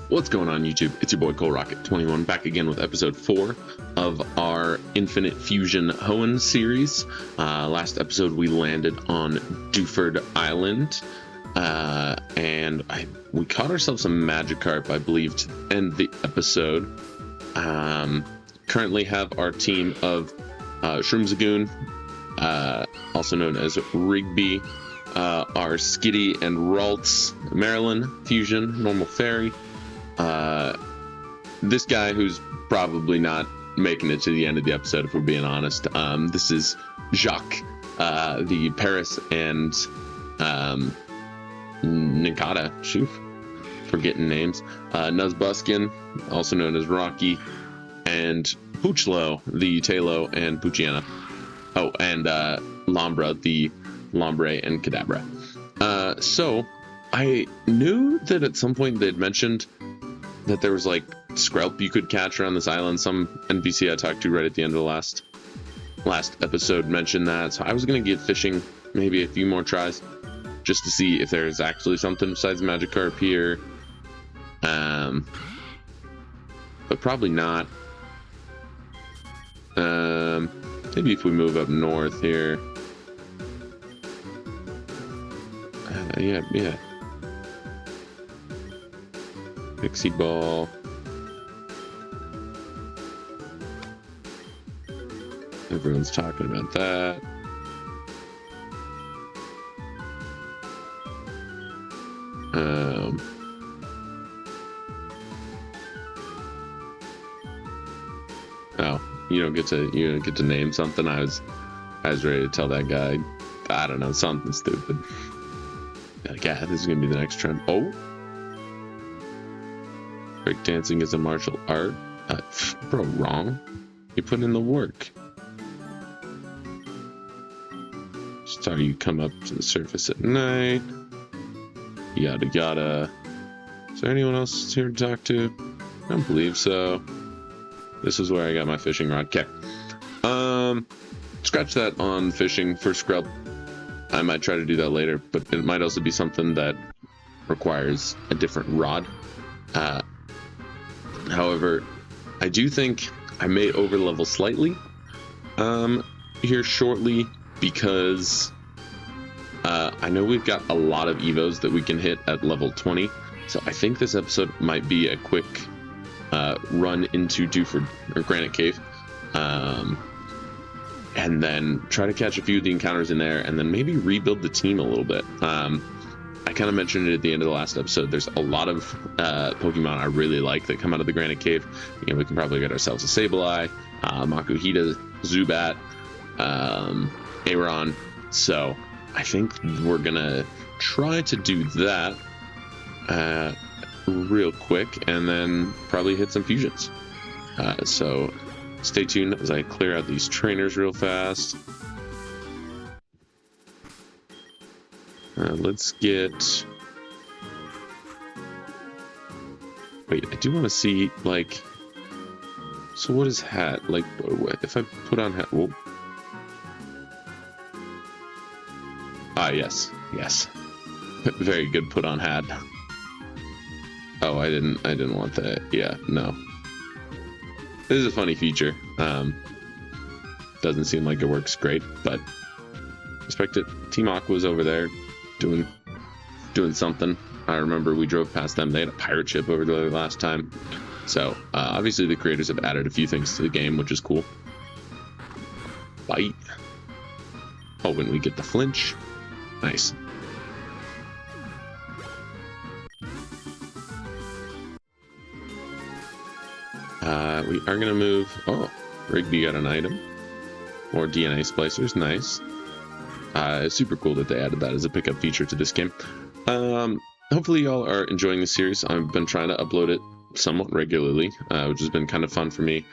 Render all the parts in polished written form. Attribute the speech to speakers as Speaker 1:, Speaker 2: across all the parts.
Speaker 1: What's going on, YouTube? It's your boy ColeRocket21 back again with episode 4 of our Infinite Fusion Hoenn series. Last episode we landed on Duford Island, and we caught ourselves a Magikarp, I believe, to end the episode. Currently have our team of Shroomzagoon, also known as Rigby, our Skitty and Ralts, Maryland Fusion, Normal Fairy. This guy who's probably not making it to the end of the episode, if we're being honest. This is Jacques, the Paris and Nikata, forgetting names. Nuzbuskin, also known as Rocky, and Poochlo, the Talo and Poochiana. Oh, and Lombra, the Lombre and Kadabra. So I knew that at some point they'd mentioned that there was like Skrelp you could catch around this island. Some NPC I talked to right at the end of the last episode mentioned that, so I was gonna get fishing maybe a few more tries just to see if there's actually something besides Magikarp here, but probably not. Maybe if we move up north here. Yeah. Pixie Ball. Everyone's talking about that. Oh, you don't get to name something. I was ready to tell that guy, I don't know, something stupid. Like, yeah, this is gonna be the next trend. Oh, breakdancing is a martial art. Bro, wrong. You put in the work. Just how you come up to the surface at night. Yada yada. Is there anyone else here to talk to? I don't believe so. This is where I got my fishing rod. Okay. Scratch that on fishing for Skrelp. I might try to do that later, but it might also be something that requires a different rod. However, I do think I may overlevel slightly here shortly, because I know we've got a lot of Evos that we can hit at level 20, so I think this episode might be a quick run into Duford or Granite Cave, and then try to catch a few of the encounters in there, and then maybe rebuild the team a little bit. I kind of mentioned it at the end of the last episode. There's a lot of Pokemon I really like that come out of the Granite Cave. You know, we can probably get ourselves a Sableye, Makuhita, Zubat, Aeron. So I think we're gonna try to do that real quick, and then probably hit some fusions. So stay tuned as I clear out these trainers real fast. Let's get... Wait, I do want to see, like... So what is hat? Like, if I put on hat... Whoa. Ah, yes. Very good put on hat. Oh, I didn't want that. Yeah, no. This is a funny feature. Doesn't seem like it works great, but respect it. Team Aqua's over there doing something. I remember we drove past them. They had a pirate ship over there last time. So obviously the creators have added a few things to the game, which is cool. Bite. Oh, when we get the flinch. Nice. We are gonna move. Oh, Rigby got an item. More DNA splicers. Nice. It's super cool that they added that as a pickup feature to this game. Hopefully y'all are enjoying the series. I've been trying to upload it somewhat regularly, which has been kind of fun for me,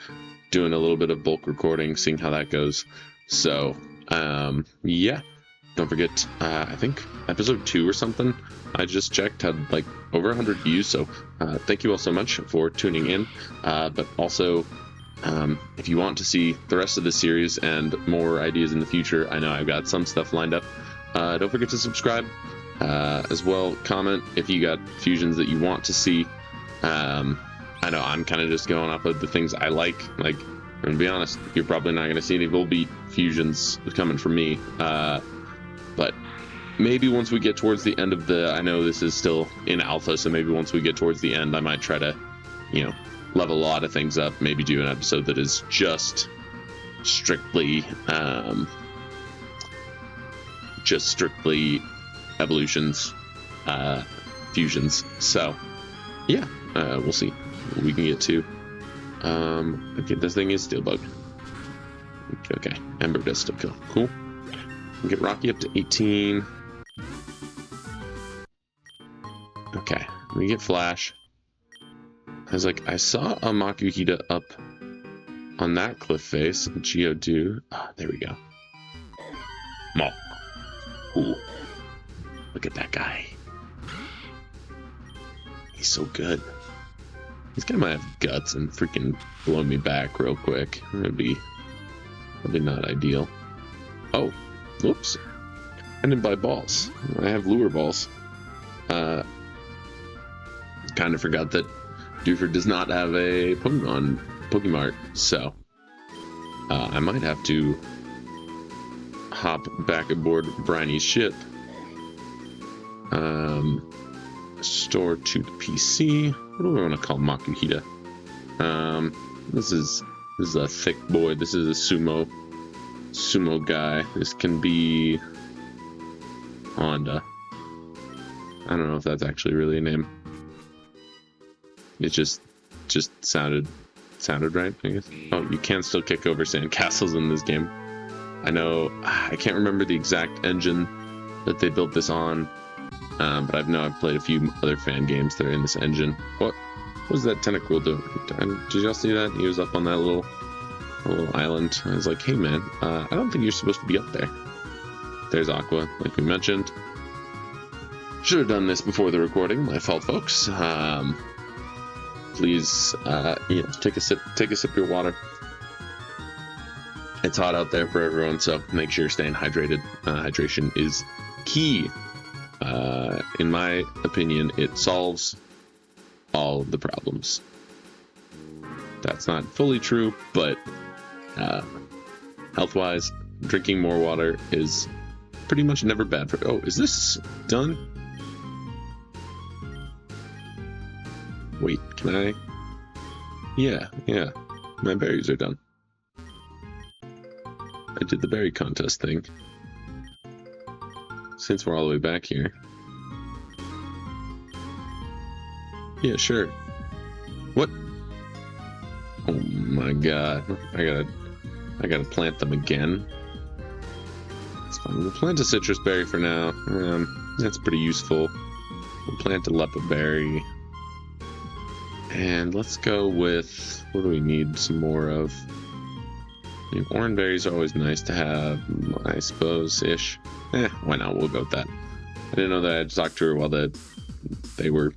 Speaker 1: doing a little bit of bulk recording, seeing how that goes. So yeah, don't forget, I think episode 2 or something I just checked had like over 100 views, so thank you all so much for tuning in. But also, if you want to see the rest of the series and more ideas in the future, I know I've got some stuff lined up. Don't forget to subscribe. As well, comment if you got fusions that you want to see. I know I'm kind of just going off of the things I like. Like, and to be honest, you're probably not going to see any Volbeat fusions coming from me. But maybe once we get towards the end of I know this is still in alpha, so maybe once we get towards the end, I might try to, level a lot of things up. Maybe do an episode that is just strictly evolutions, fusions. So yeah, we'll see what we can get to. Okay, this thing is Steelbug. Okay, Ember does still kill. Cool. We'll get Rocky up to 18. Okay, we get Flash. I saw a Makuhita up on that cliff face. Geodude. There we go. Maw. Ooh. Look at that guy. He's so good. This guy might have guts and freaking blow me back real quick. That'd be probably not ideal. Oh, whoops. I didn't buy balls. I have lure balls. Kind of forgot that Dewford does not have a Pokemart, so I might have to hop back aboard Briny's ship. Store to the PC. What do I want to call Makuhita? This is a thick boy. This is a sumo guy. This can be Honda. I don't know if that's actually really a name. It just sounded right, I guess. Oh, you can still kick over sandcastles in this game. I know, I can't remember the exact engine that they built this on, but I've played a few other fan games that are in this engine. What was that Tentacruel doing? Did y'all see that? He was up on that little island. I was like, hey man, I don't think you're supposed to be up there. There's Aqua, like we mentioned. Should have done this before the recording. My fault, folks. Please, take a sip of your water. It's hot out there for everyone, so make sure you're staying hydrated. Hydration is key. In my opinion, it solves all of the problems. That's not fully true, but health-wise, drinking more water is pretty much never bad for. Oh, is this done? Wait, can I? Yeah, my berries are done. I did the berry contest thing. Since we're all the way back here. Yeah, sure. What? Oh my god. I gotta plant them again. It's fine. We'll plant a citrus berry for now. That's pretty useful. We'll plant a leppa berry. And let's go with, what do we need some more of? I mean, orange berries are always nice to have, I suppose-ish. Why not? We'll go with that. I didn't know that I had to talk to her while they were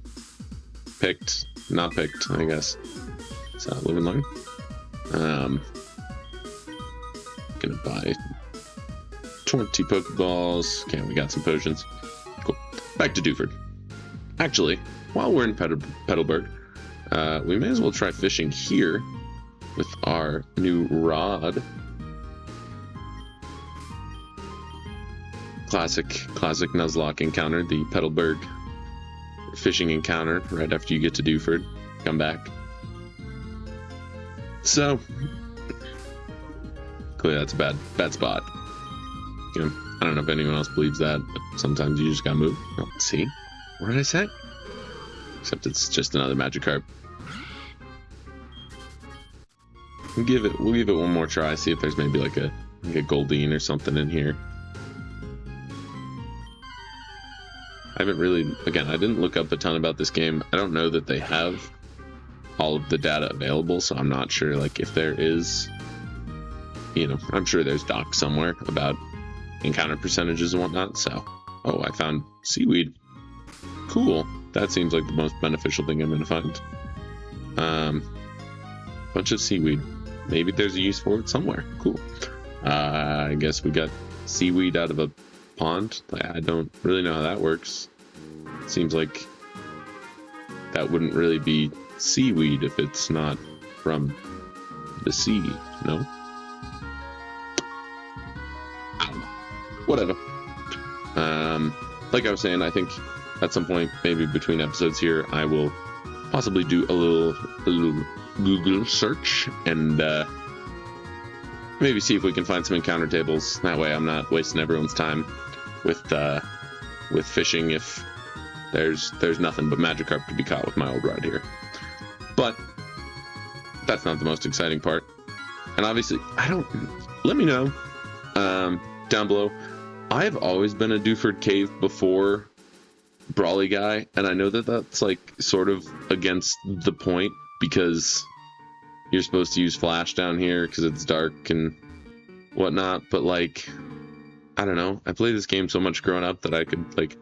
Speaker 1: not picked, I guess. So, live and learn. Gonna buy 20 Pokeballs. Okay, we got some potions. Cool. Back to Dewford. Actually, while we're in Petalburg, we may as well try fishing here with our new rod. Classic Nuzlocke encounter, the Petalburg fishing encounter right after you get to Dewford. Come back. So, clearly that's a bad spot. I don't know if anyone else believes that, but sometimes you just gotta move. Oh, see? What did I say? Except it's just another Magikarp. We'll give it one more try, see if there's maybe like a Goldeen or something in here. I haven't really, again, I didn't look up a ton about this game. I don't know that they have all of the data available, so I'm not sure like if there is, I'm sure there's docs somewhere about encounter percentages and whatnot. So, oh, I found seaweed. Cool. That seems like the most beneficial thing I'm gonna find. Bunch of seaweed. Maybe there's a use for it somewhere. Cool. I guess we got seaweed out of a pond. I don't really know how that works. Seems like that wouldn't really be seaweed if it's not from the sea, no? I don't know. Whatever. Like I was saying, I think at some point, maybe between episodes here, I will possibly do a little Google search and maybe see if we can find some encounter tables. That way I'm not wasting everyone's time with fishing if there's nothing but Magikarp to be caught with my old rod here. But that's not the most exciting part. And obviously, let me know down below. I've always been a Dewford Cave before Brawly guy, and I know that that's like sort of against the point because you're supposed to use flash down here because it's dark and whatnot, but like, I don't know, I played this game so much growing up that I could like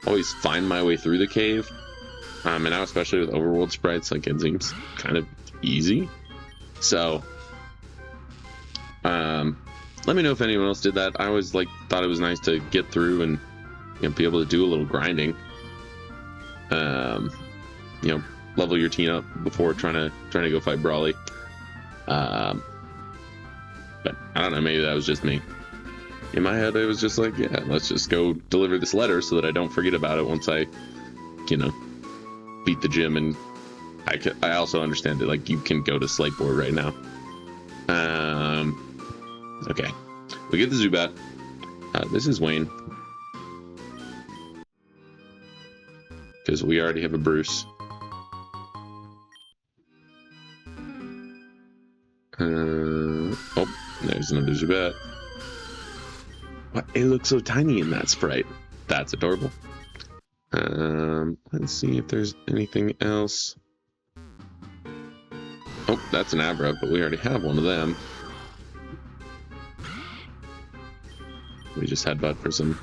Speaker 1: always find my way through the cave, and now especially with overworld sprites, like it seems kind of easy. So let me know if anyone else did that. I always like thought it was nice to get through and, you know, be able to do a little grinding. You know, level your team up before trying to go fight Brawly. But I don't know, maybe that was just me. In my head, it was just like, yeah, let's just go deliver this letter so that I don't forget about it once I, you know, beat the gym. And I also understand that like you can go to Slateboard right now. Okay, we get the Zubat. This is Hoenn, because we already have a Bruce. Oh, there's another Zubat. What? It looks so tiny in that sprite. That's adorable. Let's see if there's anything else. Oh, that's an Abra, but we already have one of them. We just headbutt for some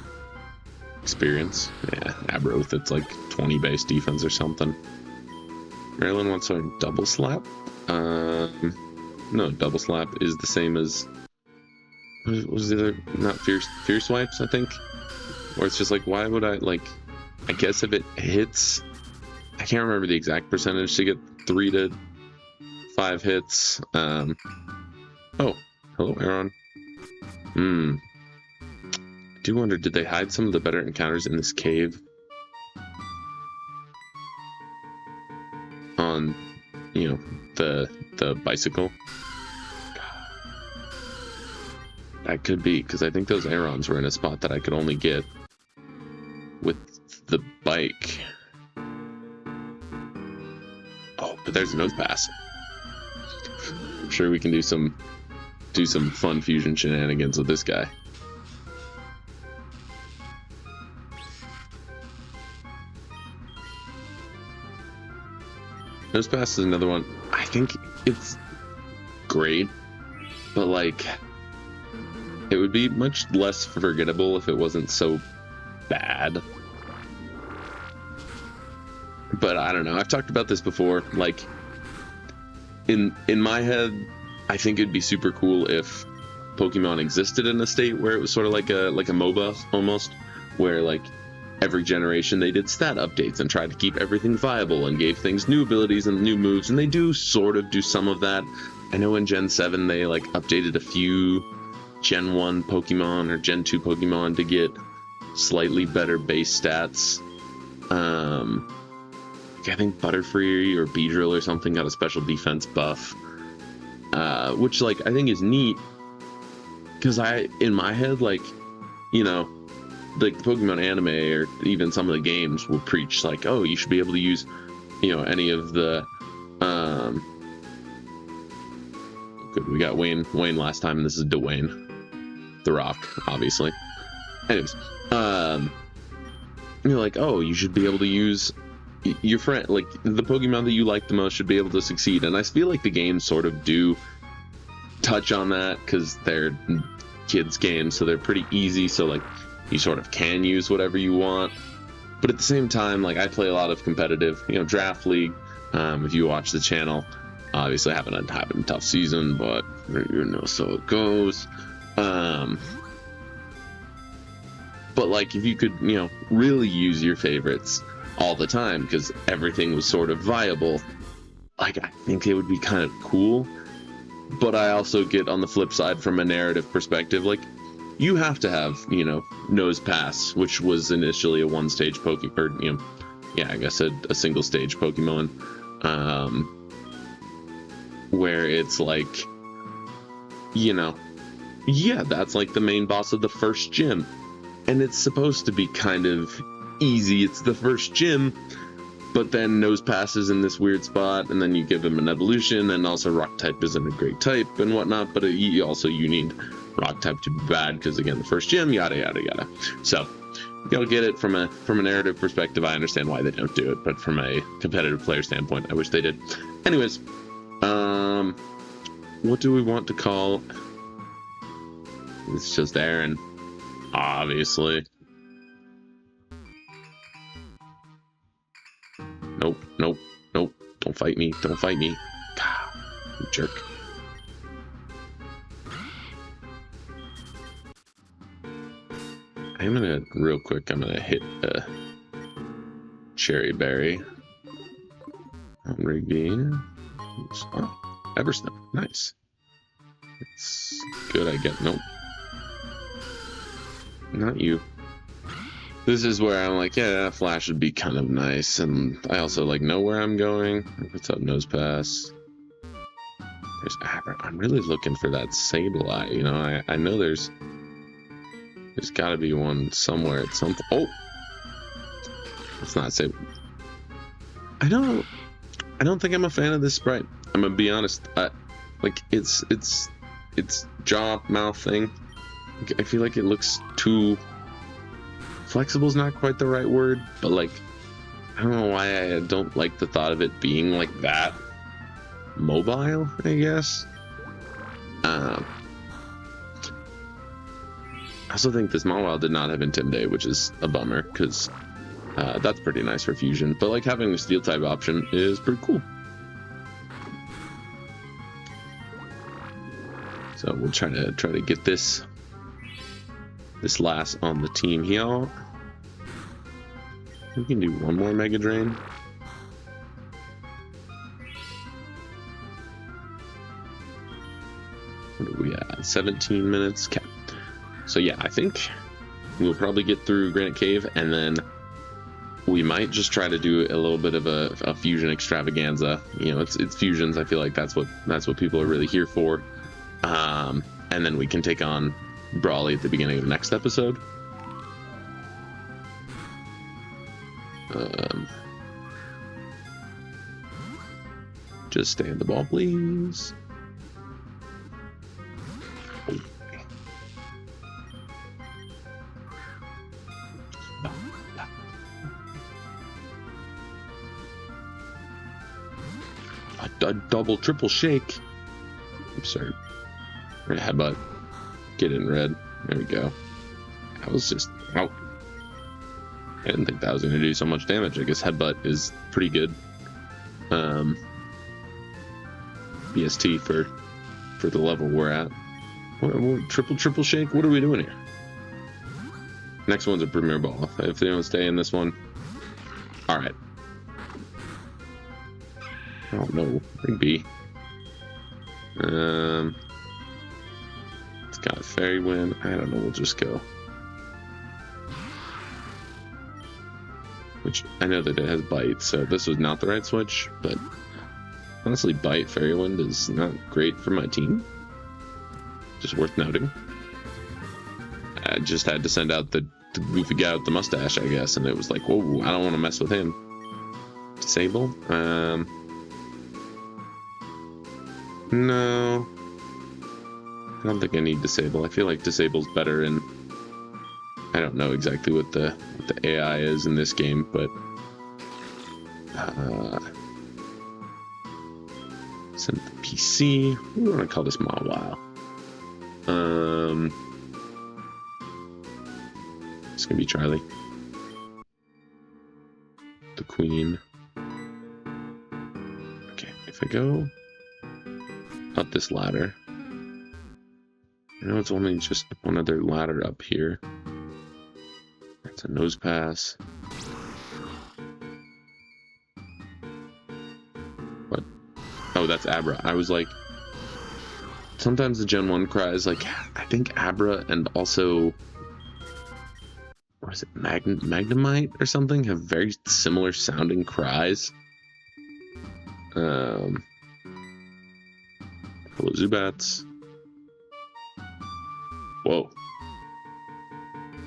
Speaker 1: experience. Yeah, Abroth, it's like 20 base defense or something. Maryland wants to double slap. No, double slap is the same as what was the other? Not fierce swipes, I think. Or it's just like, why would I like? I guess if it hits, I can't remember the exact percentage to get 3 to 5 hits. Oh, hello, Aaron. I do wonder, did they hide some of the better encounters in this cave? On, you know, the bicycle? That could be, because I think those Aerons were in a spot that I could only get with the bike. Oh, but there's a nose pass. I'm sure we can do some fun fusion shenanigans with this guy. Nose pass is another one. I think it's great, but like, it would be much less forgettable if it wasn't so bad. But I don't know. I've talked about this before. Like, in my head, I think it'd be super cool if Pokemon existed in a state where it was sort of like a MOBA almost, where like every generation they did stat updates and tried to keep everything viable and gave things new abilities and new moves, and they do sort of do some of that. I know in Gen 7 they like updated a few Gen 1 Pokemon or Gen 2 Pokemon to get slightly better base stats. I think Butterfree or Beedrill or something got a special defense buff, which like I think is neat, because in my head, like, you know, like the Pokemon anime or even some of the games will preach like, oh, you should be able to use, you know, any of the good, we got Hoenn last time, and this is Dwayne the Rock, obviously. Anyways, you're like, oh, you should be able to use your friend, like the Pokemon that you like the most should be able to succeed. And I feel like the games sort of do touch on that because they're kids games, so they're pretty easy, so like you sort of can use whatever you want. But at the same time, like I play a lot of competitive, you know, Draft League. If you watch the channel, obviously I haven't had a tough season, but you know, so it goes. But like if you could, you know, really use your favorites, all the time because everything was sort of viable. Like, I think it would be kind of cool, but I also get on the flip side from a narrative perspective, like, you have to have, you know, Nose Pass, which was initially a one-stage Pokemon, or, you know, yeah, I guess a single-stage Pokemon, where it's like, you know, yeah, that's like the main boss of the first gym, and it's supposed to be kind of easy. It's the first gym, but then Nose Pass is in this weird spot, and then you give him an evolution, and also Rock type isn't a great type and whatnot, but you need Rock type to be bad, because again, the first gym, yada yada yada. So you gotta get it from a narrative perspective. I understand why they don't do it, but from a competitive player standpoint, I wish they did. Anyways, what do we want to call? It's just Aaron, obviously. Nope, nope, nope. Don't fight me. Don't fight me. God, you jerk. I'm gonna, real quick, I'm gonna hit a Cherry Berry on Rigby. Oh, Eversnow. Nice. It's good, I get. Nope. Not you. This is where I'm like, yeah, Flash would be kind of nice, and I also like know where I'm going. What's up, Nose Pass? I'm really looking for that Sableye. You know, I know there's got to be one somewhere at some point. Oh, it's not Sable. I don't think I'm a fan of this sprite. I'm gonna be honest. Like it's jaw mouth thing. I feel like it looks too flexible is not quite the right word, but like, I don't know why I don't like the thought of it being like that mobile, I guess. I also think this Mawile did not have Intimidate, which is a bummer, because that's pretty nice for Fusion, but like having the Steel type option is pretty cool. So we'll try to get this last on the team here. We can do one more Mega Drain. What are we at? 17 minutes cap. So yeah, I think we'll probably get through Granite Cave, and then we might just try to do a little bit of a fusion extravaganza. You know, it's fusions. I feel like that's what people are really here for. And then we can take on Brawly at the beginning of the next episode. Just stay in the ball, please. A double, triple shake. I'm sorry. Headbutt. Get in red. There we go. That was just... Oh. I didn't think that was going to do so much damage. I guess Headbutt is pretty good. BST for the level we're at. What, triple shake? What are we doing here? Next one's a Premier Ball. If they don't stay in this one. Alright. Oh no. Rigby. It's got a Fairy Wind. I don't know, we'll just go. Which, I know that it has Bite, so this was not the right switch, but honestly, Bite Fairy Wind is not great for my team. Just worth noting. I just had to send out the goofy guy with the mustache, I guess, and it was like, whoa, I don't want to mess with him. Disable? No. I don't think I need Disable. I feel like Disable's better in... I don't know exactly what the AI is in this game, but... send the PC. What do we want to call this Mawile? It's gonna be Charlie. The Queen. Okay, if I go up this ladder, I know it's only just one other ladder up here. That's a Nose Pass. What? Oh, that's Abra. I was like, sometimes the Gen 1 cries, like, I think Abra and also, what is it, Magnemite or something, have very similar sounding cries. Hello, Zubats. Whoa.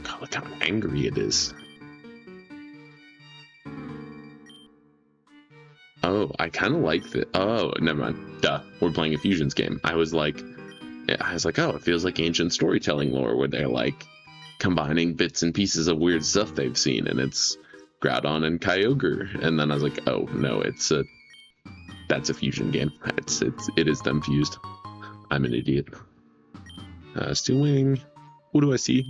Speaker 1: God, look how angry it is. Oh, I kind of like the. Oh, never mind. Duh. We're playing a Fusions game. I was like, oh, it feels like ancient storytelling lore where they're like combining bits and pieces of weird stuff they've seen, and it's Groudon and Kyogre. And then I was like, oh no, that's a fusion game. It is them fused. I'm an idiot. Steel Wing. What do I see?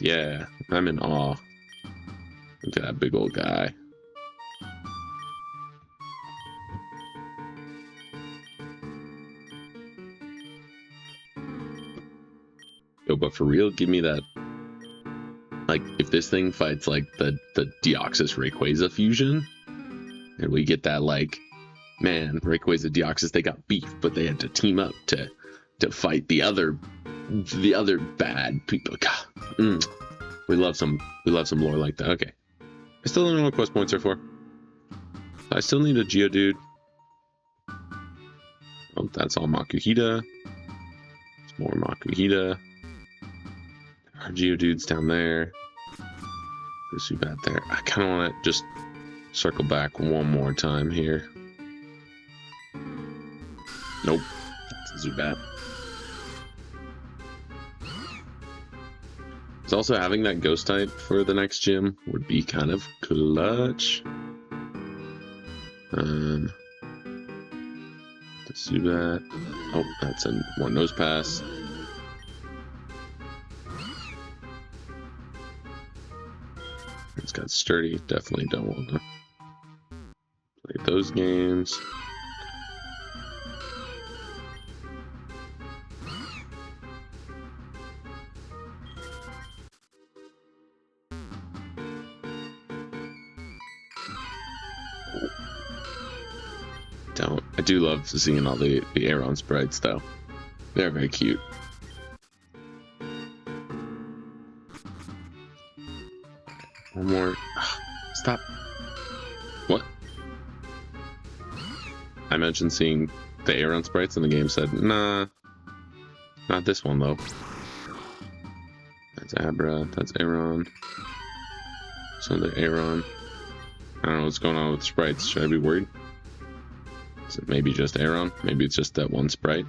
Speaker 1: Yeah, I'm in awe. Look at that big old guy. Yo, but for real, give me that. Like, if this thing fights like the Deoxys Rayquaza fusion, and we get that, like, man, Rayquaza Deoxys, they got beef, but they had to team up to fight the other bad people. God, we love some lore like that. Okay, I still don't know what quest points are for. I still need a Geodude. Oh, that's all Makuhita. It's more Makuhita. Our Geodude's down there. The Zubat there. I kind of want to just circle back one more time here. Nope. It's a Zubat. It's also having that ghost type for the next gym would be kind of clutch. The Zubat. Oh, that's a one nose pass. It's got sturdy. Definitely don't want to play those games. I do love seeing all the Aeron sprites, though. They're very cute. One more. Stop. What? I mentioned seeing the Aeron sprites, and the game said, nah. Not this one, though. That's Abra. That's Aeron. It's another Aeron. I don't know what's going on with the sprites. Should I be worried? Is it maybe just Aeron? Maybe it's just that one sprite.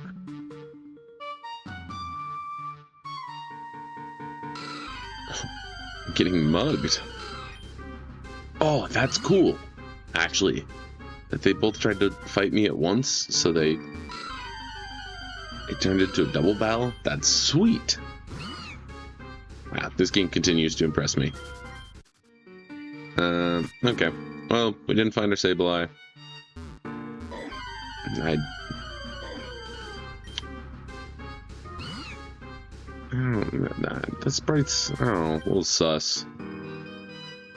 Speaker 1: I'm getting mugged. Oh, that's cool. Actually, that they both tried to fight me at once, so it turned into a double battle. That's sweet. Wow, this game continues to impress me. Okay. Well, we didn't find our Sableye. The sprites, I don't know, a little sus.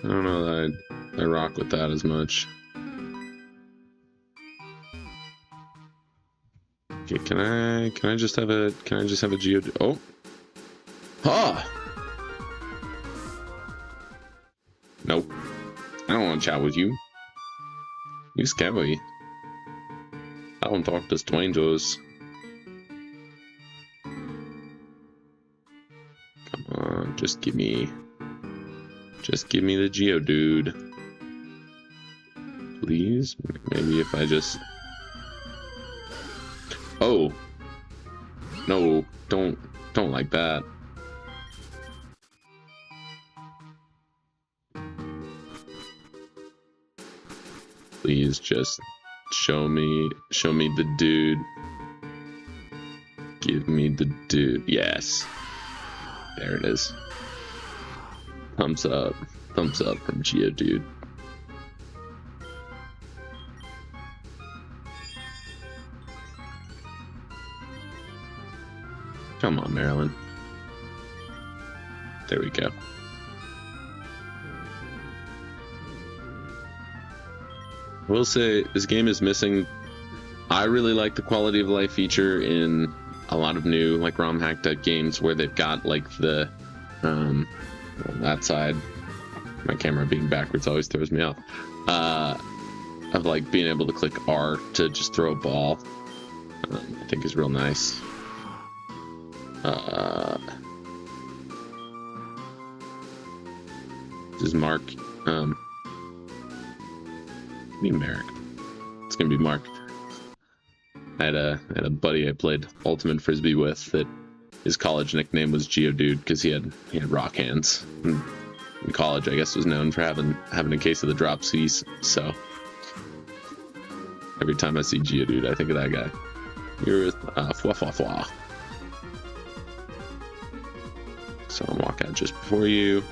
Speaker 1: I don't know that I rock with that as much. Okay, can I just have a Geodude? Oh, ha! Nope. I don't want to chat with you. You scary. I don't talk to strangers. Come on, just give me the Geodude. Please? Maybe if I just... Oh! No, don't like that. Please just show me the dude. Give me the dude. Yes. There it is. Thumbs up. Thumbs up from Geodude. Come on, Marilyn. There we go. will say this game is missing. I really like the quality of life feature in a lot of new like ROM hack type games where they've got like the that side. My camera being backwards always throws me off. Of like being able to click R to just throw a ball. I think is real nice. This is Mark. Be Merrick. It's gonna be Mark. I had a buddy I played Ultimate Frisbee with that his college nickname was Geodude because he had rock hands. And in college, I guess was known for having a case of the dropsies. So every time I see Geodude, I think of that guy. You're fwa fwa fwa. So I'll walk out just before you.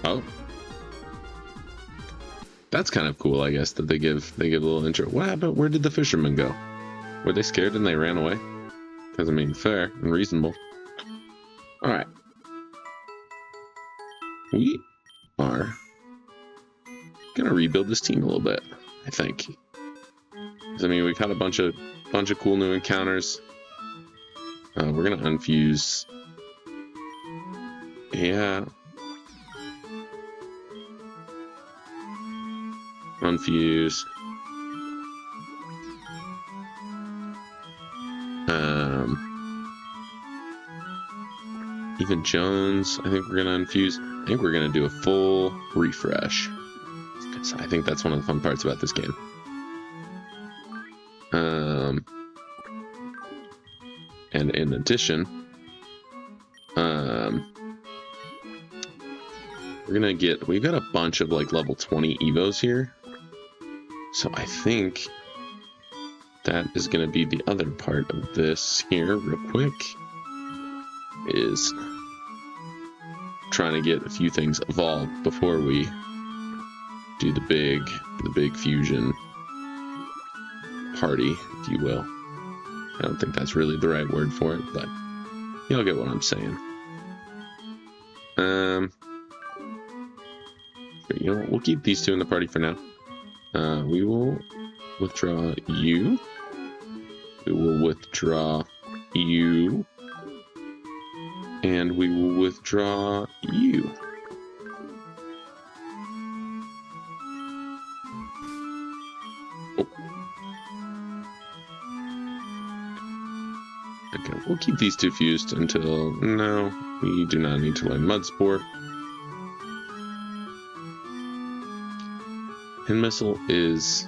Speaker 1: Oh, that's kind of cool, I guess, that they give a little intro. What happened? Where did the fishermen go? Were they scared and they ran away? Because I mean, fair and reasonable. All right, we are gonna rebuild this team a little bit, I think. Because I mean, we've had a bunch of cool new encounters. We're gonna unfuse. Yeah. Unfuse. Even Jones, I think we're gonna unfuse. I think we're gonna do a full refresh. Because I think that's one of the fun parts about this game. And in addition, we've got a bunch of like level 20 Evos here. So I think that is going to be the other part of this here real quick, is trying to get a few things evolved before we do the big fusion party, if you will. I don't think that's really the right word for it, but you'll get what I'm saying. You know, we'll keep these two in the party for now. We will withdraw you. We will withdraw you. And we will withdraw you. Oh. Okay, we'll keep these two fused until... No, we do not need to learn Mud Sport. Hoenn Missile is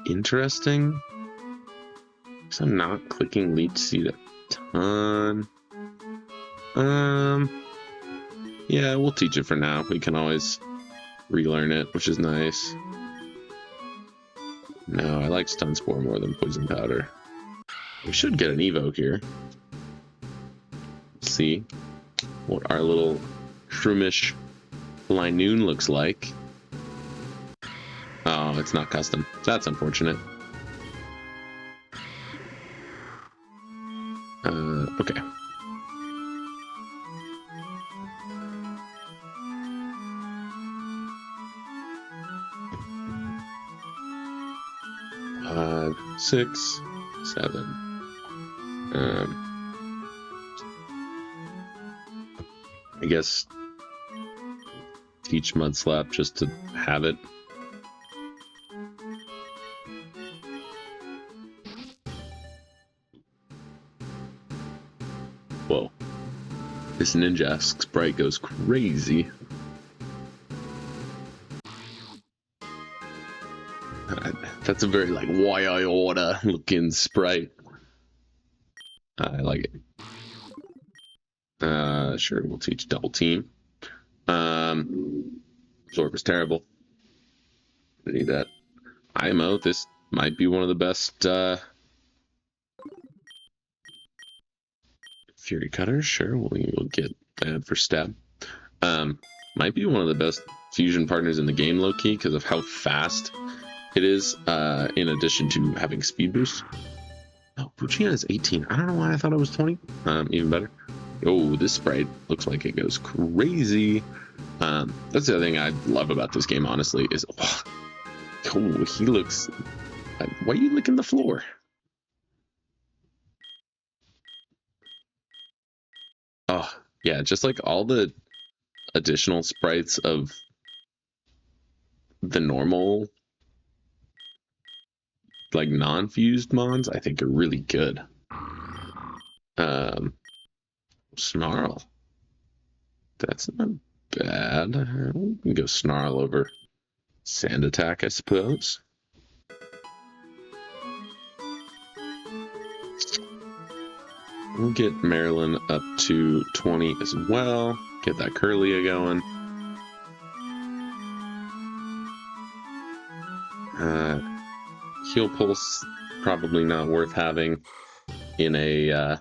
Speaker 1: interesting, because I'm not clicking Leech Seed a ton. Yeah, we'll teach it for now. We can always relearn it, which is nice. No, I like Stun Spore more than Poison Powder. We should get an Evo here. See what our little Shroomish Linoon looks like. Oh, it's not custom. That's unfortunate. Okay. Five, 6, 7. I guess teach Mud Slap just to have it. Whoa. This Ninja sprite goes crazy. That's a very like why I order looking sprite. I like it. Sure, we'll teach Double Team. Absorb is terrible. I need that. IMO, this might be one of the best Fury Cutters, sure, we'll get that for stab. Might be one of the best fusion partners in the game, low-key, because of how fast it is, in addition to having speed boost. Oh, Poochyena is 18. I don't know why I thought it was 20. Even better. Oh, this sprite looks like it goes crazy. That's the other thing I love about this game, honestly, is oh, he looks. Why are you licking the floor? Oh, yeah, just like all the additional sprites of the normal, like non-fused mons, I think are really good. Snarl. That's not bad. We can go Snarl over Sand Attack, I suppose. We'll get Marilyn up to 20 as well. Get that Curlia going. Heal Pulse, probably not worth having in a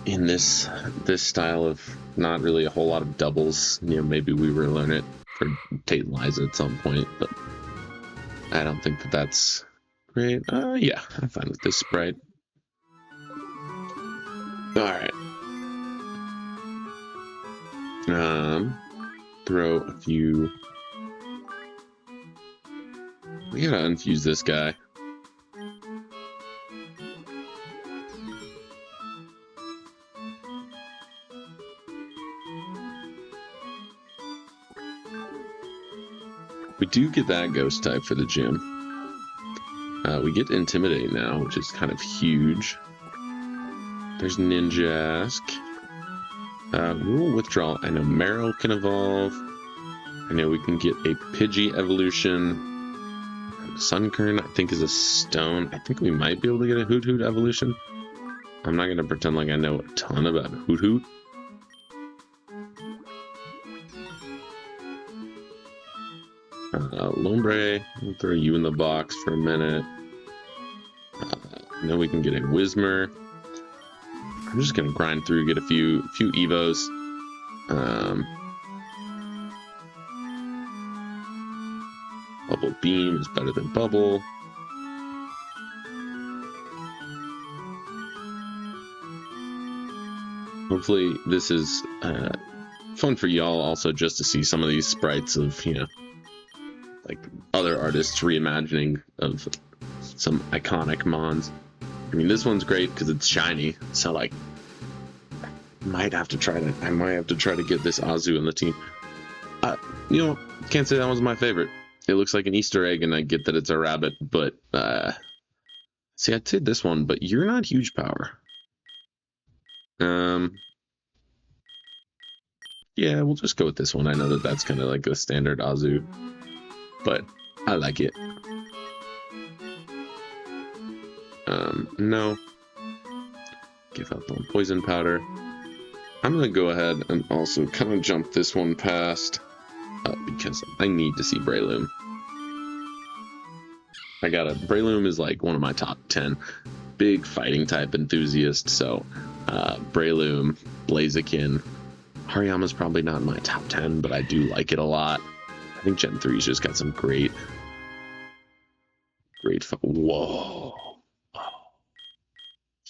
Speaker 1: in this style of not really a whole lot of doubles. You know, maybe we will learn it for Tate and Liza at some point, but I don't think that that's great. Yeah, I'm fine with this sprite. Alright. Throw a few. We gotta unfuse this guy. We do get that ghost type for the gym. We get Intimidate now, which is kind of huge. There's Ninjask. Rule Withdrawal. I know Marrow can evolve. I know we can get a Pidgey evolution. Sunkern, I think, is a stone. I think we might be able to get a Hoot Hoot evolution. I'm not going to pretend like I know a ton about Hoot Hoot. Lombre, we'll throw you in the box for a minute. Then we can get a Whismer. I'm just gonna grind through, get a few Evos. Bubble Beam is better than Bubble. Hopefully this is fun for y'all also, just to see some of these sprites of, you know, like other artists reimagining of some iconic mons. I mean, this one's great because it's shiny, so like I might have to try to get this Azu in the team. You know, can't say that was my favorite. It looks like an Easter egg, and I get that it's a rabbit, but see, I'd say this one, but you're not huge power. Yeah, we'll just go with this one. I know that that's kind of like a standard Azu, but I like it. No. Give up on Poison Powder. I'm gonna go ahead and also kind of jump this one past because I need to see Breloom. Breloom is like one of my top 10 big fighting type enthusiasts, so Breloom, Blaziken, Hariyama's probably not in my top 10, but I do like it a lot. I think Gen 3's just got some great whoa.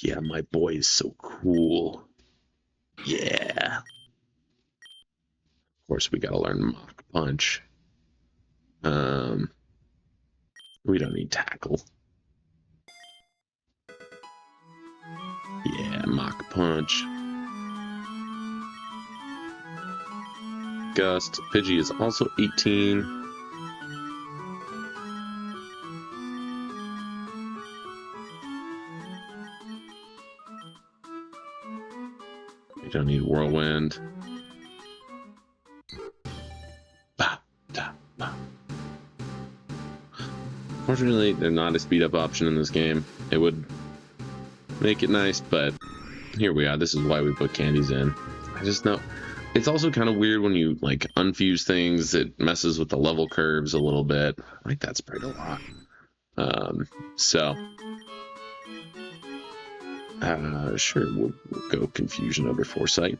Speaker 1: Yeah, my boy is so cool. Yeah. Of course, we gotta learn Mach Punch. We don't need Tackle. Yeah, Mach Punch. Gust. Pidgey is also 18. We don't need Whirlwind. Unfortunately, they're not a speed up option in this game. It would make it nice, but here we are. This is why we put candies in. I just know it's also kind of weird when you like unfuse things. It messes with the level curves a little bit. I like that sprite a lot. Sure, we'll go Confusion over Foresight.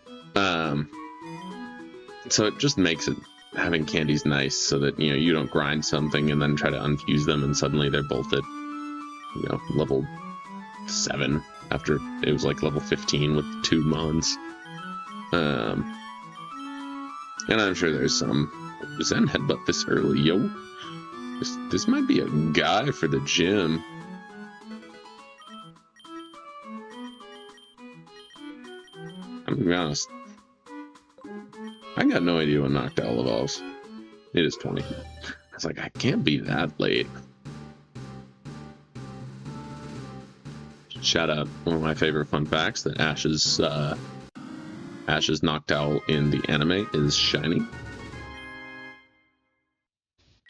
Speaker 1: So it just makes it having candies nice, so that, you know, you don't grind something and then try to unfuse them and suddenly they're bolted. you know, level 7 after it was like level 15 with 2 mons. And I'm sure there's some Zen headbutt this early, yo. This might be a guy for the gym. I'm gonna be honest. I got no idea when Noctowl evolves. It is 20. I was like, I can't be that late. Shout out one of my favorite fun facts that Ash's Noctowl in the anime is shiny.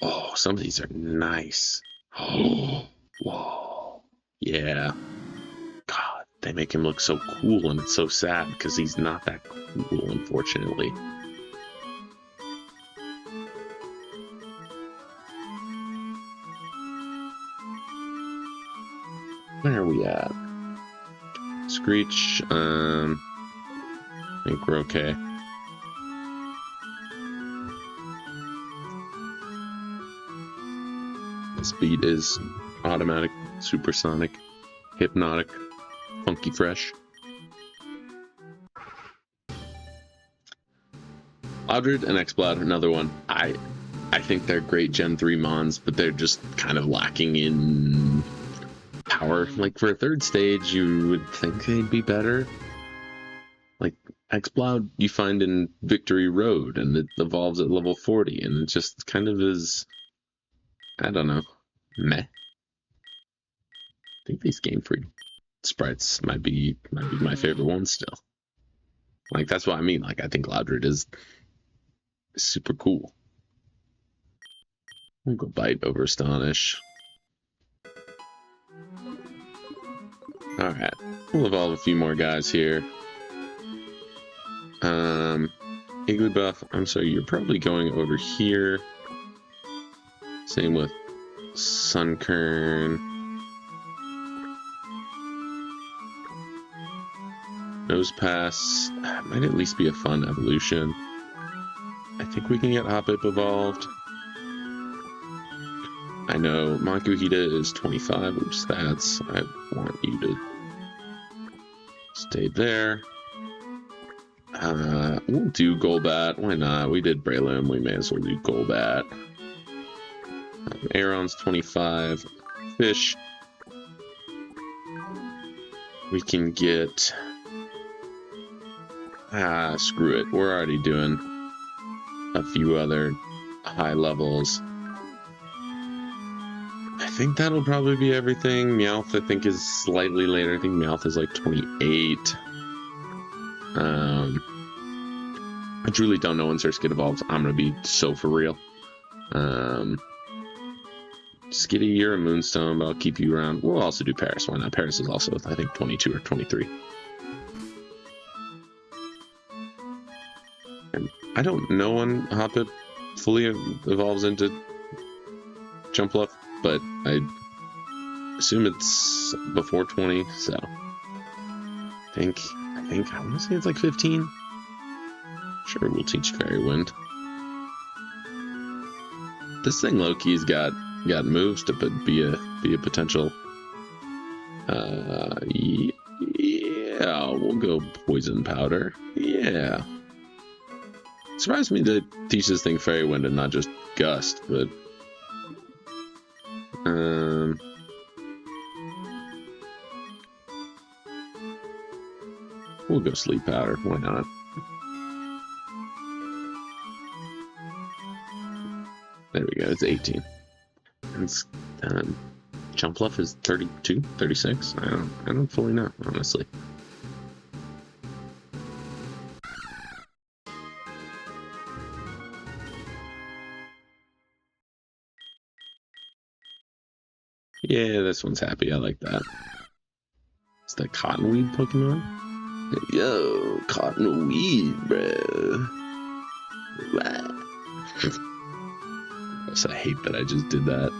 Speaker 1: Oh, some of these are nice. Oh, whoa. Yeah. God, they make him look so cool, and it's so sad because he's not that cool, unfortunately. Where are we at? Screech, I think we're okay. Speed is automatic, supersonic, hypnotic, funky fresh. Loudred and Exploud, another one. I think they're great Gen 3 mons, but they're just kind of lacking in power. Like, for a 3rd stage, you would think they'd be better. Like, Exploud you find in Victory Road, and it evolves at level 40, and it just kind of is, I don't know, meh. I think these Game Freak sprites might be my favorite ones still. Like, that's what I mean. Like, I think Loudred is super cool. We'll go Bite over Astonish. Alright, we'll evolve a few more guys here. Igglybuff, I'm sorry, you're probably going over here. Same with Sunkern. Nosepass might at least be a fun evolution. I think we can get Hoppip evolved. I know Makuhita is 25. Oops, that's. I want you to stay there. We'll do Golbat. Why not? We did Breloom. We may as well do Golbat. Aeron's 25. Fish. We can get. Screw it. We're already doing a few other high levels. I think that'll probably be everything. Meowth, I think, is slightly later. I think Meowth is like 28. I truly don't know when Surskit evolves. I'm gonna be so for real. Skitty, you're a Moonstone, but I'll keep you around. We'll also do Paris. Why not? Paris is also, I think, 22 or 23. And I don't know when Hoppip fully evolves into Jumpluff, but I assume it's before 20, so I think I want to say it's like 15. Sure, we'll teach Fairy Wind. This thing low-key's got moves to be a potential. Yeah, we'll go Poison Powder. Yeah. Surprised me to teach this thing Fairy Wind and not just Gust, but we'll go Sleep Powder. Why not? There we go. It's 18. It's Jumpluff is 32, 36. I don't fully know, honestly. Yeah, this one's happy. I like that. It's the Cottonweed Pokemon. Yo, Cottonweed, bro. I hate that I just did that.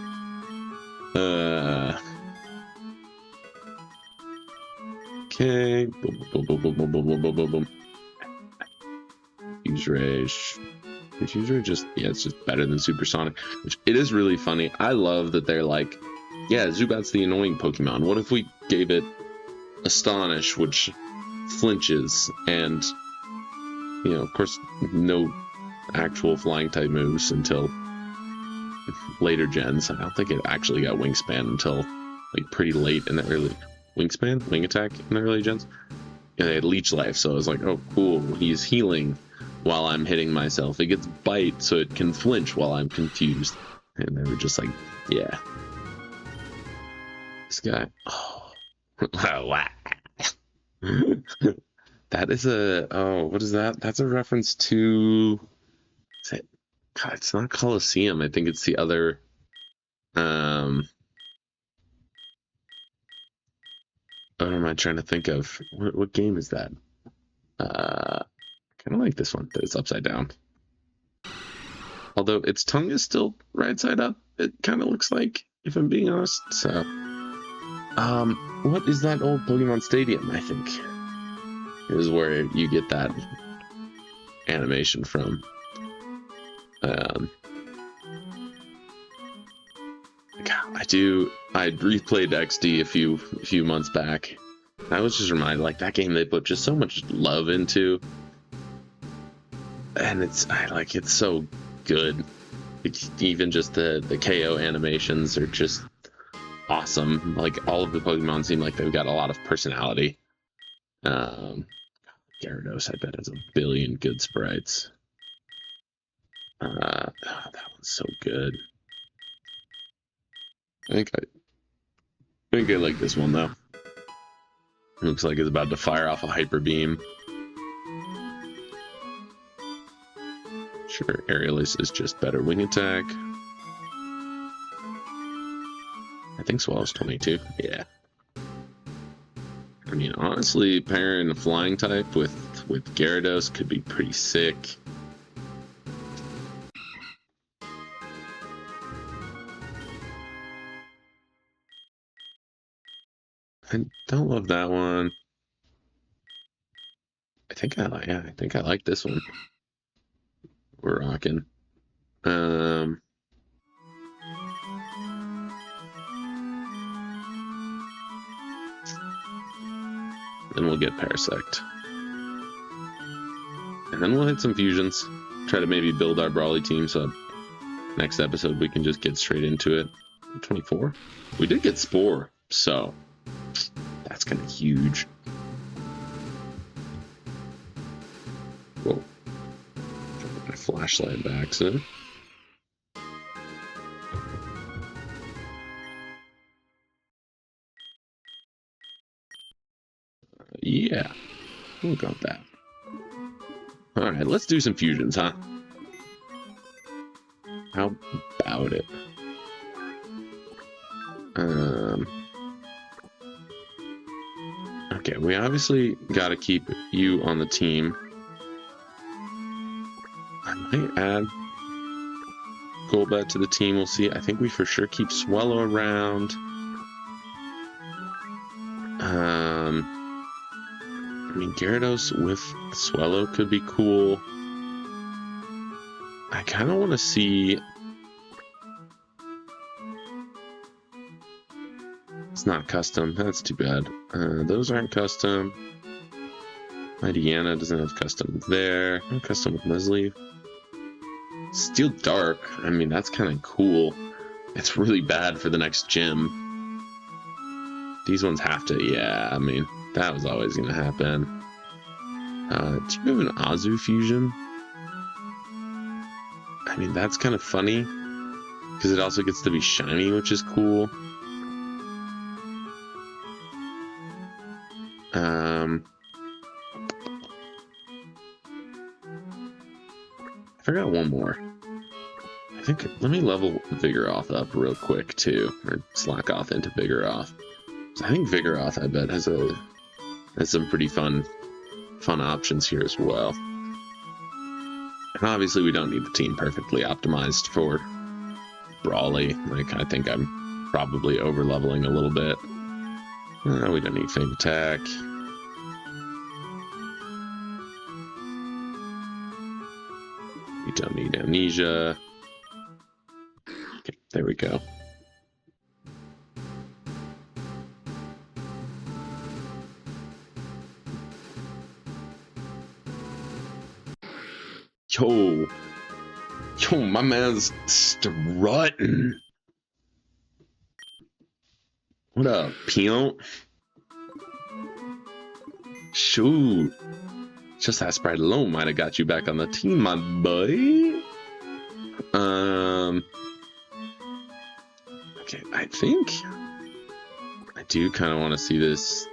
Speaker 1: Okay. Boom. Use Rage. Use Rage just, yeah, it's just better than Supersonic, which it is really funny. I love that they're like, Yeah, Zubat's the annoying Pokemon. What if we gave it Astonish, which flinches, and, you know, of course, no actual flying type moves until later gens. I don't think it actually got Wingspan until like pretty late in the early Wingspan, Wing Attack in the early gens. Yeah, they had Leech Life, so I was like, oh, cool. He's healing while I'm hitting myself. It gets Bite, so it can flinch while I'm confused. And they were just like, yeah, this guy. Oh, wow. That is a, oh, what is that? That's a reference to, is it, God, it's not Coliseum. I think it's the other, what am I trying to think of? What game is that? Kind of like this one, but it's upside down. Although its tongue is still right side up, it kind of looks like, if I'm being honest. So, what is that old Pokemon Stadium? I think is where you get that animation from. I replayed XD a few months back. I was just reminded, like, that game they put just so much love into, and it's so good. Even just the KO animations are just awesome. Like, all of the Pokemon seem like they've got a lot of personality. Gyarados, I bet, has a billion good sprites. That one's so good. I think I like this one though. It looks like it's about to fire off a Hyper Beam. Sure, Aerialist is just better Wing Attack. I think Swallow's 22. Yeah. I mean, honestly, pairing a Flying type with Gyarados could be pretty sick. I don't love that one. I think I like this one. We're rocking. Then we'll get Parasect. And then we'll hit some fusions. Try to maybe build our Brawly team so next episode we can just get straight into it. 24? We did get Spore, so that's kind of huge. Whoa. Dropped my flashlight by accident. Yeah, we'll go with that. Alright, let's do some fusions, huh? How about it? Okay, we obviously got to keep you on the team. I might add Golbat to the team. We'll see. I think we for sure keep Swellow around. I mean, Gyarados with Swellow could be cool. I kind of want to see. It's not custom. That's too bad. Those aren't custom. My Deanna doesn't have custom there. No custom with Leslie. Steel Dark. I mean, that's kind of cool. It's really bad for the next gym. These ones have to. Yeah, I mean, that was always going to happen. Do you have an Azu fusion? I mean, that's kind of funny. Because it also gets to be shiny, which is cool. I forgot one more. I think, let me level Vigoroth up real quick too, or Slackoth into Vigoroth. I think Vigoroth, I bet, has some pretty fun options here as well. And obviously we don't need the team perfectly optimized for Brawly. Like, I think I'm probably over leveling a little bit. We don't need Feint Attack. We don't need Amnesia. Okay, there we go. Yo. Yo, my man's strutting. What up, pimp? Shoot. Just that sprite alone might have got you back on the team, my boy. Okay, I think I do kind of want to see this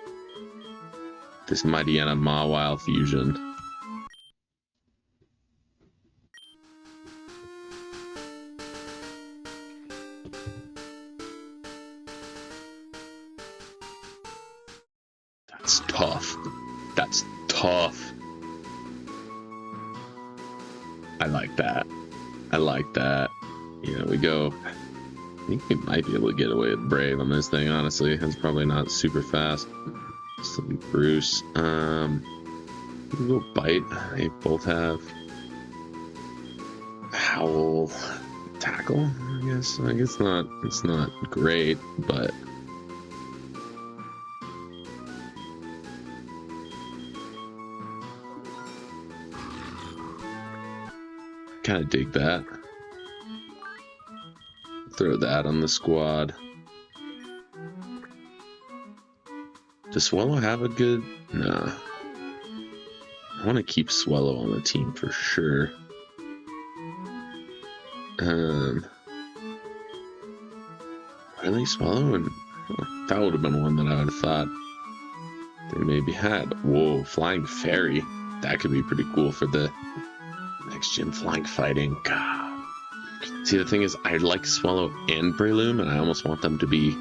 Speaker 1: Mightyena Mawile fusion. That's tough. That's tough. I like that. I like that. Yeah, we go. I think we might be able to get away with Brave on this thing, honestly. It's probably not super fast. Still be Bruce. We can go Bite. They both have Howl. Tackle, I guess. It's not great, but kind of dig that. Throw that on the squad. Does Swallow have a good... Nah. I want to keep Swallow on the team for sure. Really? Swallow? And that would have been one that I would have thought they maybe had. Whoa, Flying Fairy. That could be pretty cool for the next gen flying fighting. God. See, the thing is, I like Swallow and Breloom, and I almost want them to be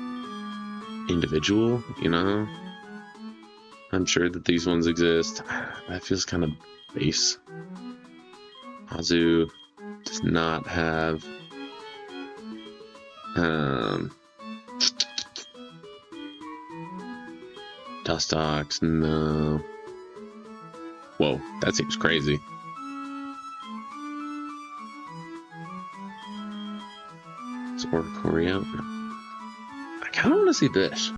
Speaker 1: individual, you know? I'm sure that these ones exist. That feels kind of base. Azu does not have... Dustox, no. Whoa, that seems crazy. Is Oricorio out? I kind of want to see this.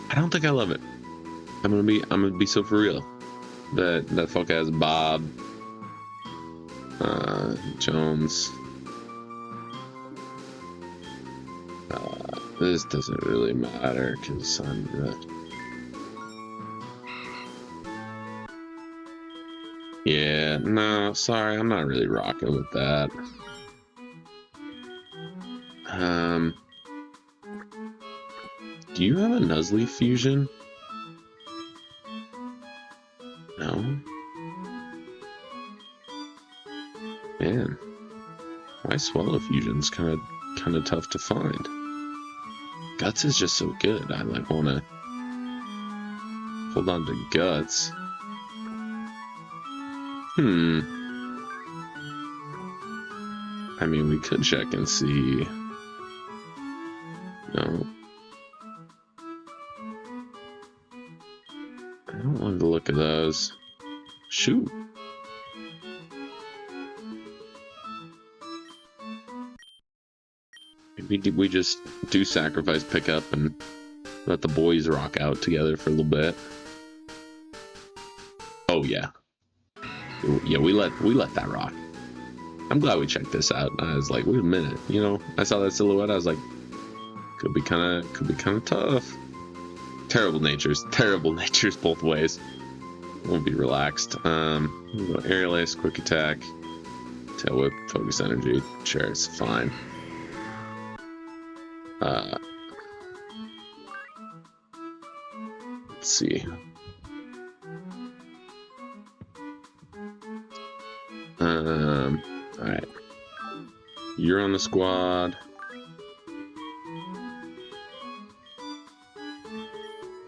Speaker 1: I don't think I love it. I'm gonna be so for real. That fuck has Bob, Jones. This doesn't really matter because I'm yeah, no, sorry, I'm not really rocking with that. Do you have a Nuzleaf fusion? No? Man, my Swallow fusion's kind of tough to find. Guts is just so good. I like want to hold on to Guts. I mean, we could check and see. No. I don't like the look of those. Shoot. Maybe we just do sacrifice pickup and let the boys rock out together for a little bit. Oh yeah. Yeah, we let that rock. I'm glad we checked this out. I was like, wait a minute, you know, I saw that silhouette, I was like, could be kind of tough. Terrible natures both ways. Won't be relaxed. We'll go Aerial Ace, Quick Attack, Tail Whip, Focus Energy. Sure, it's fine. Let's see. Alright. You're on the squad.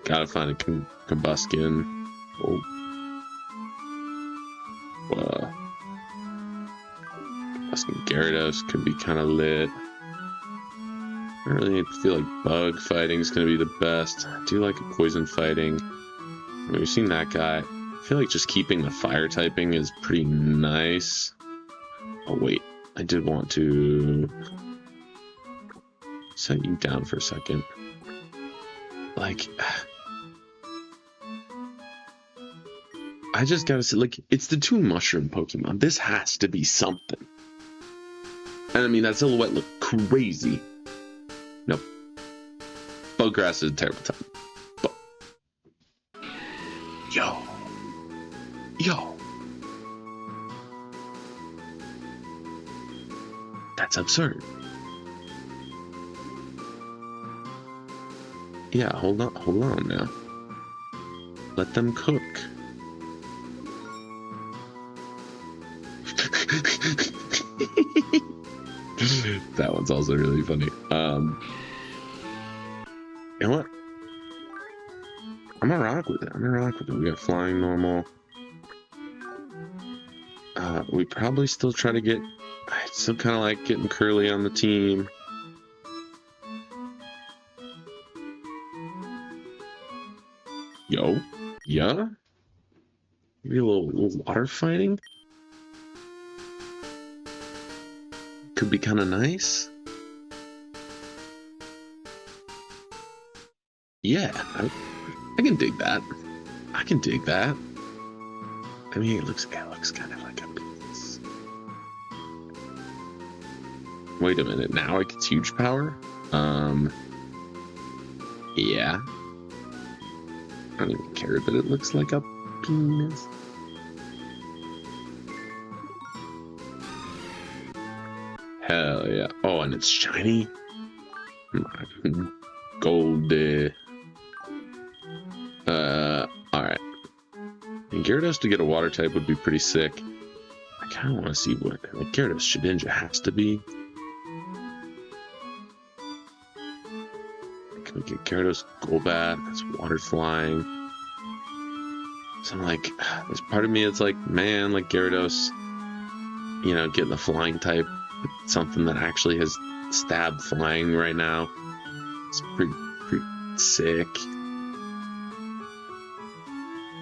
Speaker 1: Gotta find a Combuskin. Oh. Combuskin Gyarados could be kind of lit. I really feel like bug fighting is going to be the best. I do like a poison fighting. I mean, we've seen that guy. I feel like just keeping the fire typing is pretty nice. Oh wait, I did want to set you down for a second. Like, I just gotta say, like, it's the two mushroom Pokemon. This has to be something. And I mean, that silhouette looked crazy. Nope. Buggrass is a terrible time. But yo. That's absurd. Yeah, hold on now. Let them cook. That one's also really funny. You know what? I'm gonna rock with it. We got flying normal. We probably still try to get. I still kind of like getting Curly on the team. Yo, yeah. Maybe a little water fighting. Could be kind of nice. Yeah, I can dig that. I mean, it looks kind of like a piece. Wait a minute, now it gets huge power? Yeah. I don't even care that it looks like a penis. Hell yeah. Oh, and it's shiny? Gold. Alright. And Gyarados to get a water type would be pretty sick. I kind of want to see what, like, Gyarados Shedinja has to be. Can we get Gyarados Golbat? That's water flying. So I'm like, there's part of me that's like, man, like Gyarados, you know, getting the flying type, something that actually has stab flying right now. It's pretty sick.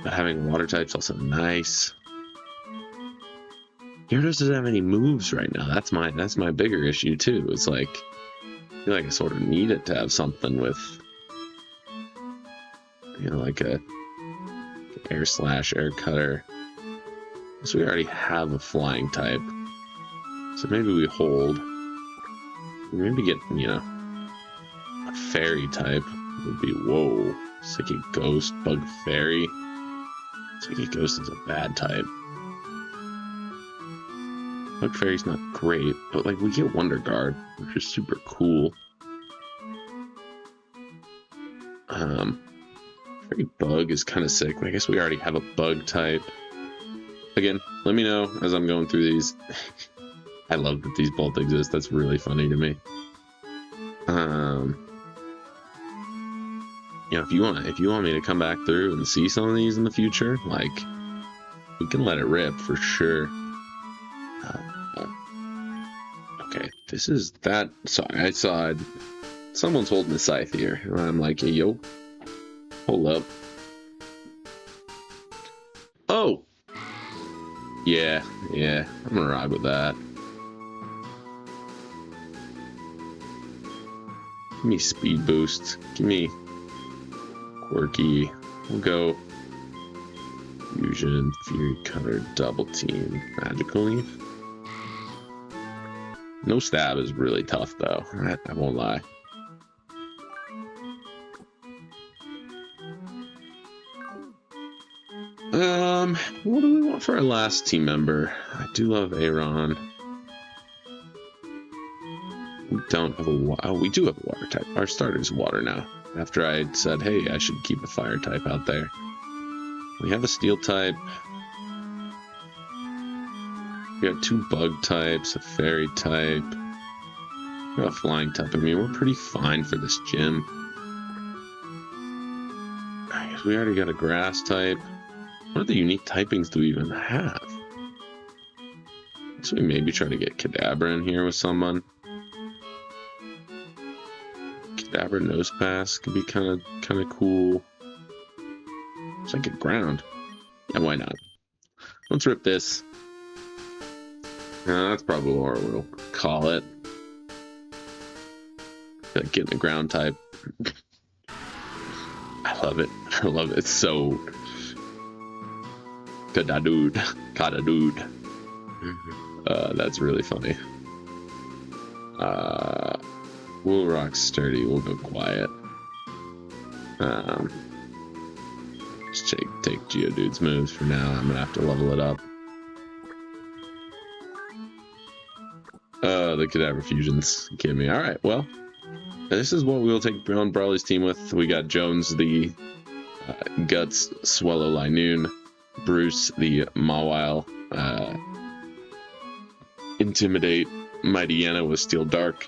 Speaker 1: But having water type's also nice. Gyarados doesn't have any moves right now. That's my bigger issue too. It's like, I feel like I sort of need it to have something with, you know, like a air slash, air cutter. So we already have a flying type. So maybe we hold. Maybe get, you know, a fairy type would be, whoa. Psychic Ghost, Bug Fairy. Psychic Ghost is a bad type. Bug Fairy's not great, but like we get Wonder Guard, which is super cool. Fairy Bug is kind of sick. I guess we already have a bug type. Again, let me know as I'm going through these. I love that these both exist. That's really funny to me. You know, if you want me to come back through and see some of these in the future, like, we can let it rip for sure. Okay, this is that. Sorry, I saw someone's holding a scythe here, and I'm like, hey, yo, hold up. Oh, yeah, I'm gonna ride with that. Give me speed boost. Give me quirky. We'll go fusion, fury cutter, double team, magical leaf. No stab is really tough though. I won't lie. What do we want for our last team member? I do love Aaron. We don't have we do have a water type. Our starter's water now. After I said, hey, I should keep a fire type out there. We have a steel type. We got two bug types, a fairy type. We got a flying type. I mean, we're pretty fine for this gym. I guess we already got a grass type. What other unique typings do we even have? So we maybe try to get Kadabra in here with someone. Kadabra Nose Pass could be kind of cool. Second ground. Yeah, why not? Let's rip this. That's probably what we'll call it. Like getting a ground type. I love it. I love it. It's so Kada-dude. Kada-dude. That's really funny. We'll rock sturdy. We'll go quiet. Just take Geodude's moves for now. I'm gonna have to level it up. The Kadabra fusions. You kidding me? All right. Well, this is what we'll take on Brawly's team with. We got Jones, the Guts, Swallow Linoon, Bruce, the Mawile, Intimidate, Mightyena with Steel Dark,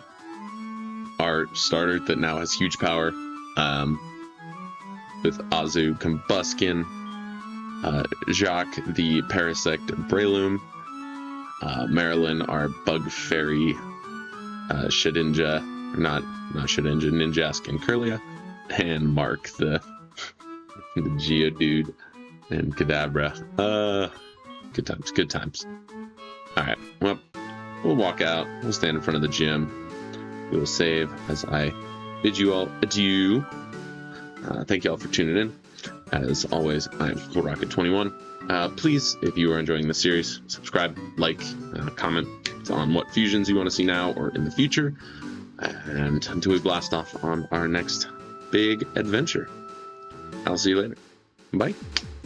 Speaker 1: our starter that now has huge power, with Azu Combuskin, Jacques, the Parasect Breloom, Marilyn, our Bug Fairy, Shedinja, not Shedinja, Ninjask and Curlia, and Mark, the Geodude and Kadabra. Good times, good times. Alright, well, we'll walk out, we'll stand in front of the gym, we will save as I bid you all adieu. Thank you all for tuning in. As always, I'm CoolRocket21. Please, if you are enjoying the series, subscribe, like, comment on what fusions you want to see now or in the future. And until we blast off on our next big adventure, I'll see you later. Bye.